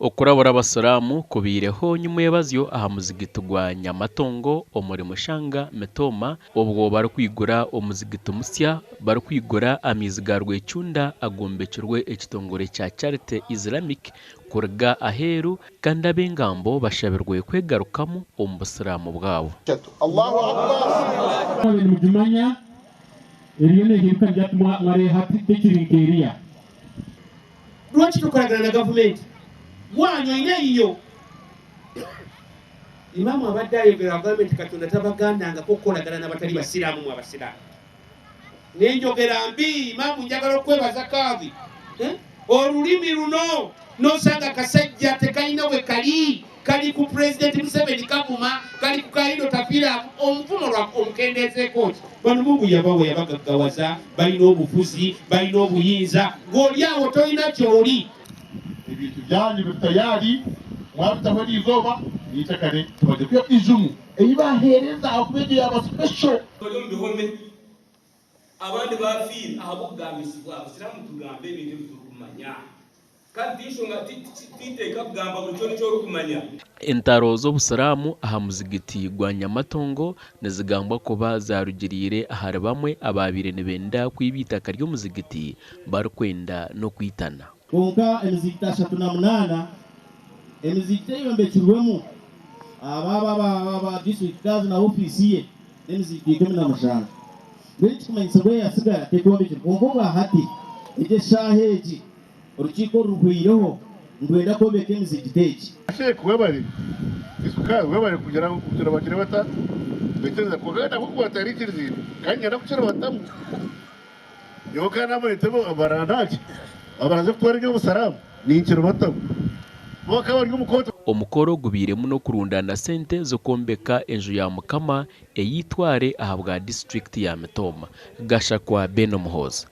okurabura Abasiraamu kubireho nyuma y'ebazyo aha muzigiti gwa Nyamatongo omuri mushanga Mitooma obwo barikwigura omuzigiti musya barikwigura amizi ga Rwecunda agombekirwe ekitongore kya Charity Islamic kuruga aheru kandi ab'engambo bashabirwe kwegarukamu omu Busiraamu bwabo. Allahu Akbar. Mujumanya eriyene hiruka ryatuma mware hati tekirinkeriya. Lwaki tukolagana na gavumenti? Mwanyo ine iyo. Imamu abadde ayogera gavumenti Katonda tabagandanga kukolagana n'abatali basiraamu mu Abasiraamu. Nenjogera mbi imamu njagala okwebaza kavi. Olulimi luno nosanga kasajja tekalina we kali ku President Museveni kavuma kali ku Kaido tafira omuvumo lwa omukendeze kooti bano Mungu yabawe yabagaggawaza balina obufuzi balina obuyinza ng'oli awo tolina kyoli Ibintu byanyu bitayari mwabitaho izoba nitakane tubaje kyo ijumu eyibahereza akubege aba special abandi bafina ahabugambisibwa Abasiraamu tugambe ibintu bitukumanya kandi ishonga titeka kugamba mu cyo cyo rukumanya. Entaro z'Obusiraamu aha muzigiti gwa Nyamatongo nizigambwa kuba zarugirire ahari bamwe ababire nibenda kwibitaka ry'omuzigiti barikwenda no kwitana. Konka emizigiti 38 emizigiti yombekirwemu aba district kazi na ofisi ye emizigiti 15 benshi kumanyisa bwe yasigara tekombekirwa ngo hati ije shaheji urukiko ruhwireho ngwenda kombeka emizigiti eki kwebali isuka webali kugira bakire bata betereza kugenda kuko batarikiriza kanya nakucira batamu yokana mwetebo abarandaki abaraze kutwara ryo Busiraamu ninkiro batamu omukoro gubiremu no kurundana sente zo kombeka enju ya Mukama eyitware aha bwa district ya Mitooma Gashakwa Beno Muhoza.